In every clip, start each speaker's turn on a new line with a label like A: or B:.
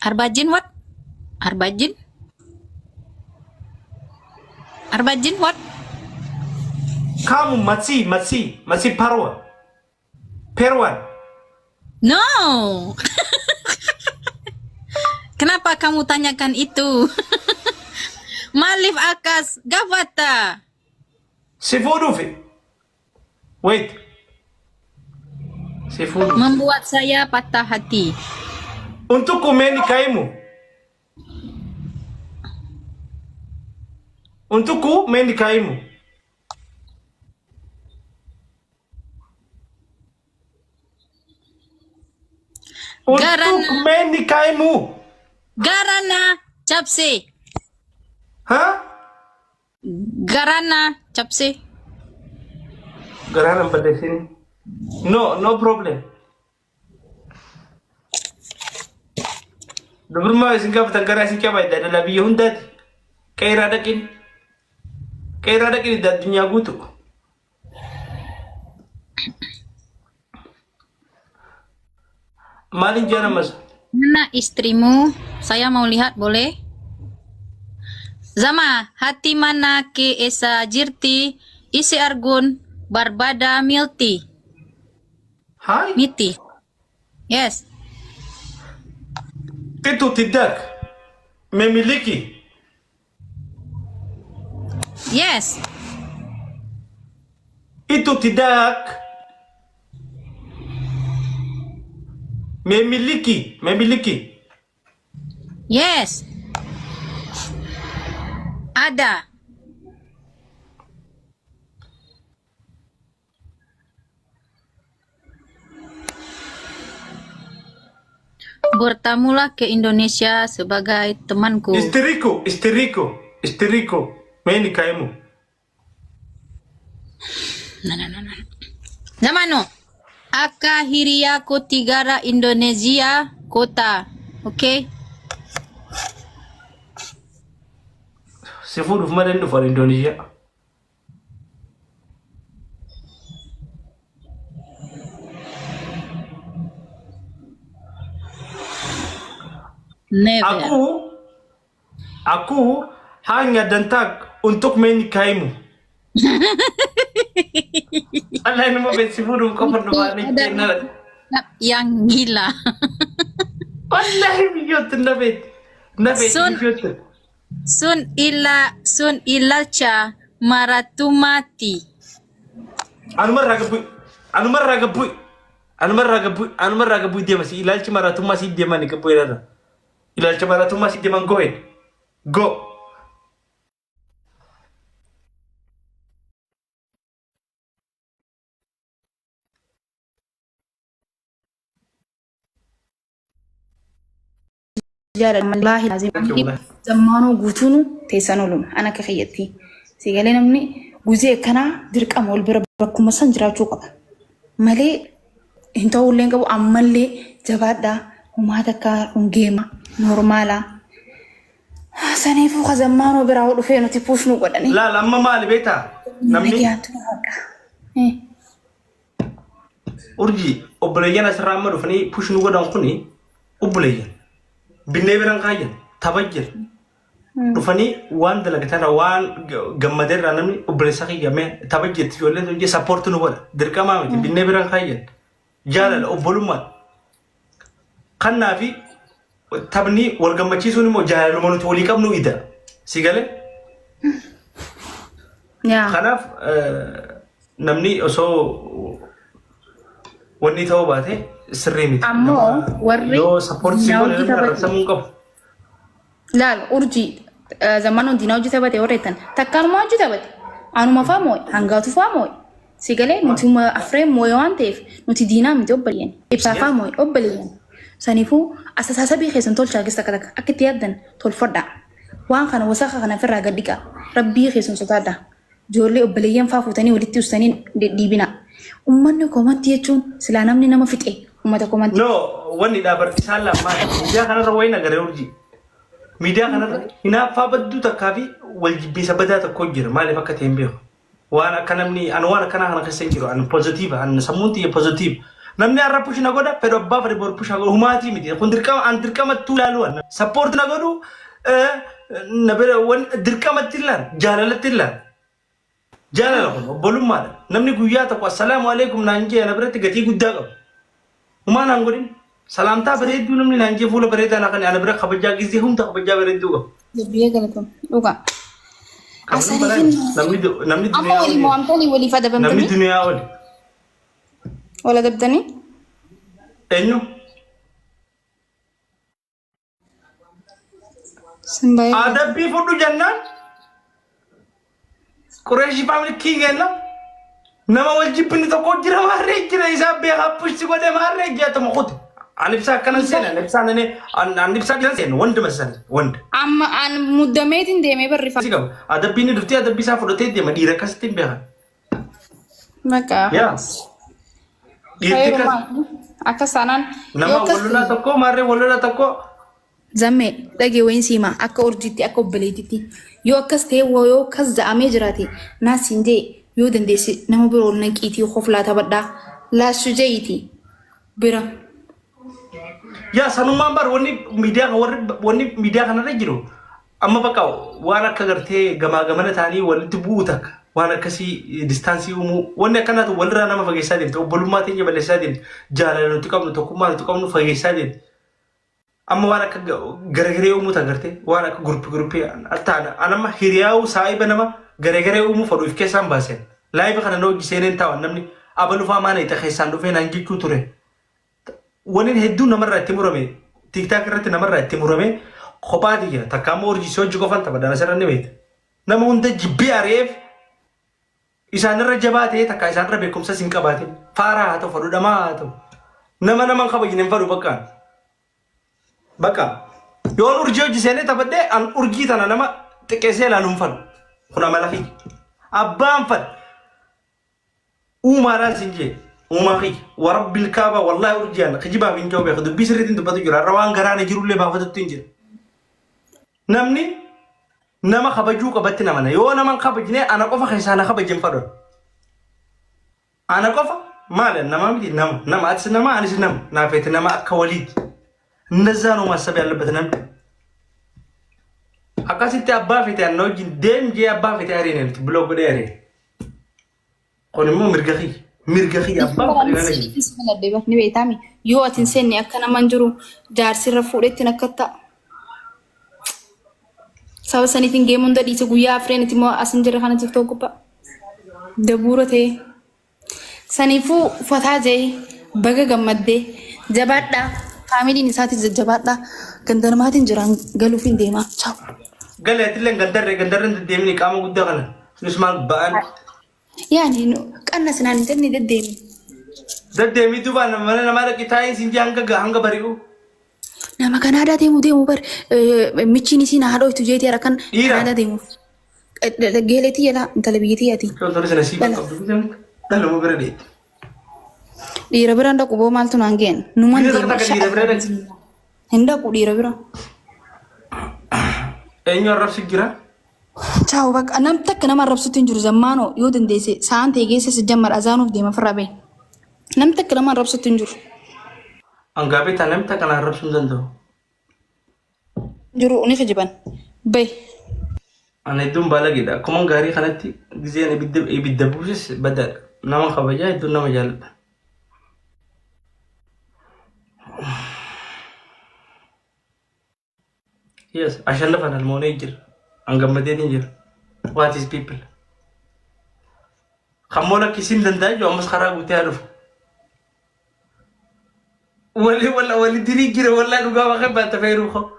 A: Arbajin what? Arbajin? Arbajin what?
B: Kamu masih Perwan.
A: No. Kenapa kamu tanyakan itu? Malif akas gavata.
B: Sifurufi. Wait. Sifurufi.
A: Membuat saya patah hati.
B: Untuk menikaimu. Untukku menikaimu. Untuk menikaimu.
A: Garana Chapse.
B: Hah?
A: Garana Chapse.
B: Garana pada sini. No problem. Dobrma singkap tangkara singkap ada lebih hundat. Kairadakin da dunia gutu. Malin jana mas.
A: Mana istrimu? Saya mau lihat, boleh? Zama, hati mana ke esa jirti isi argun barbada milti.
B: Hai.
A: Miti. Yes.
B: Itu tidak memiliki.
A: Yes.
B: Itu tidak memiliki.
A: Yes. Ada. Bertamulah ke Indonesia sebagai temanku.
B: Istriku. Menikaimu.
A: Nah. Zamano. Akahiria Kotigara Indonesia kota. Okay?
B: Seafood kemarin for Indonesia.
A: Never.
B: Aku hanya datang untuk menikaimu. Allah ini mau seafood kau pernah nikah?
A: Yang gila.
B: Wallahi biyot nabet biyot.
A: Sun ilacha maratumati.
B: Anu maragabu dia masih ilalcha maratumasi dia mani kebuy rada. Ilalcha maratumasi dia man go.
C: جارة والله لازم زمانو قوتونو تيسانولون أنا كخيتي سيقالي نمني قوزي كنا درك أمول بربكم مسنجرا جوقا مالي انتو اللي نقبو أمالي جبادا وما دكار ونجيما نورمالا سانيفو خزمانو براولو فينو تيبوشنو قدني
B: لا لما مالي بيتا نمني أرجي أبليان أسرامر فني بوشنو قدن قني أبليان binne biran kayan tabajir rufani wan dalagata wan gammader ranami ubresa kiyame tabajir tiyolle je support no wala dirkama mi binne biran kayan jala obuluma kanna fi tabni wal gammaci suni mo jala mo toli kam no ida sigale
C: ya
B: khanaf namni oso wani tawbate سريمي
C: أمو وري
B: لو سبورت سيبول رسمون قف
C: لا أرجي زمانو ديناو جي ثبتي وريتن تكال ما جي ثبتي أنا ما فاهموي هنغاتو فاهموي سيقالي نتو ما أفريم مويوان تيف نتو دينا متو أبليين إبسا فاهموي أبليين سانيفو أساسا بي خيسن تول شاكستا كتاك أكت يدن تول فردا وان خانا وساقا خانا فرا قدقا ربي خيسن ستادا جولي أبليين فافو تاني ولتي وستاني دي بنا أمانو كومانتي يجون سلانامني نما فتئي umata komanti
B: no wani da bar sala ma media kana rawayna gare urji media kana ina fa baddu takabi wal jibbi sabata ta kojir mali fakata yembe wana kanamni an wana kana kana kasen jiro an positive an samunti positive namni arra push na goda pero abba fare bor push go humati miti kun dirqama tulalu an support na godu na bere won dirqama tillan jalala ko bolum mala namni guya ta ko assalamu alaikum nanje na bere gati gudda go humana ngodin salamta bere du namni nanje fulo bere ta na kan ana bere khabaja gizi hum ta khabaja bere du go
C: biye galatom uga
B: namni
C: amma wali mo amtani wali fada bamtani
B: namni dunya wali
C: wala dabtani
B: enyu
C: Sambai.
B: ada bi fudu jannan Quraishi family king enna nama waljibni to ko jira warre jira isabe hapushi ko de marre jata mo khut anibsa kanan sen anibsa nene anibsa kanan sen wond masal wond
C: amma an mudametin de me barri fa
B: sigam ada bi ni duti ada bi sa fodo te de madira kastim be
C: maka
B: ya
C: khairu akasanan
B: nama walluna tokko marre walluna tokko
C: zamme dage wayin sima akka urjiti akka obbeletiti yo akkas te wo yo kas zaame jirati nasinde yo dandesi nama biro naqiti khofla tabadda la sujayti bira
B: ya sanuma bar woni media kana rajiro amma baka wana kagarte gama gama na tani walti buutak wana kasi distance umu wonna kana to walra nama fagesa din to boluma tinje balesa din jala to kam to kuma to kam fagesa din amma wana ka gargare umu tagart wana ka group atana anama hiriyaw saiba nama gargare umu fadu ifke sambasen live kana no gisenen taw namni abalu fa mana ita khaysan do fe nangi kuture wonin heddu namarra timurame tiktak rat namarra timurame khobadiya takamor ji soj go fanta badana sarane bet nama hunda jibbi aref isanra jabate takka isanra bekumsa sinkabate fara to fadu dama to nama khabajinen fadu baka yon urjo ji sene tabade an urgi tana nama tekese la numfal kuna malahi abban fal umara sinje umahi warabbil kaaba wallahi urjian khijiba bin jobe khadu bisritin to badu jura rawan garane jirulle ba fatu tinjir namni nama khabaju qabatti namana yo nama khabajne ana qofa khaysana khabajin fado ana qofa mala nama midi nama ats nama anis nama na fet nama akawalid نزانو ما سبي على بدنا أكاسيت أبا في تانو جدّين جي أبا في تارين بلوغ داري قولي مو مرجخي أبا في تارين
C: بسم الله ديبا نبي تامي يو أتنسيني أكنا منجرو جارسي رفولتي نكتا سوا سنتين جيمون دا ديسو غويا فرين تيمو أسنجر خانة تفتوكو با دبورة تي سنفو فتح جاي بغا غمد دي جبات دا family ni sati jajjabadha gandar matin jiran galufin dema ciao
B: galet len gandar demni kama gudda kana nusman baan
C: yani kanna sinan tanni
B: demi duba na mana mara kitai sinji hanga bariu
C: nama kanada demu bar michini sina hado itu jeti arakan kanada demu geleti yala talabiyati yati
B: ko dole sana siba abdu dalo mo berade
C: Dira beranda ku bawa maltu nanggen, numan
B: dira.
C: Hendak ku dira bera.
B: Enyo rap sigira.
C: Ciao bak, anam tak nama rap sutin juru zamano, yo den dese, saan tege se sejamar azanuf de mafrabe. Nam tak nama rap sutin juru.
B: Anggabe tanam tak kana rap sundan to.
C: Juru uni kejiban. Bay.
B: Ana idum bala gida, kumang gari kanati gize ana ibidda busis badal. Nama khabaja itu nama jalan. Yes, أشلفنا المونيجر أنقمدين يجر. What is people? خمونا كيسين دنداج وامس خراب وتعرف. ولا دريجر ولا نقا وخبا تفيروخو.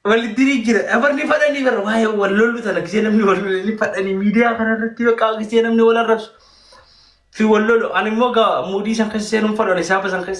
B: ولا دريجر أبرني فداني بر وهاي ولولو تنا كيسين أمني ولولو فداني ميديا خنا رتيو كا كيسين أمني ولا رس. في ولولو أنا موجا مودي سانكس سينم فلو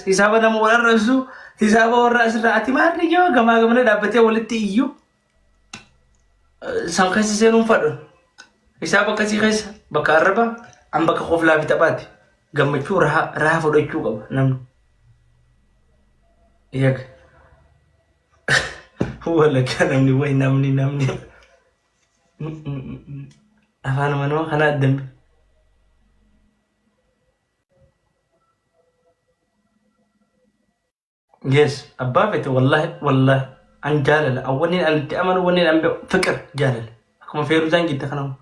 B: حسابا نام ولا رسو. Hisaba orang serati mana jo gama dapetnya wallet iyo sangka sih numpat hisaba kasih kas bakar apa ambak khof la bitabat gama cu raha fodo cu kab nam iya wala kan namni way namni afana mano kana dem يس أبابت والله عن جالل أولين أن تأمن أولين أن فكر جالل كما في رزان جدا خنام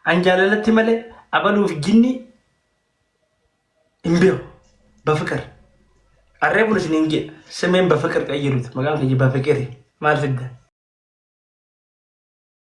B: عن جالل تملي أبلو في جني إمبيو بفكر الريبولوشن إنجي سمين بفكر كأيروت ما قام يجي بفكري ما الفكرة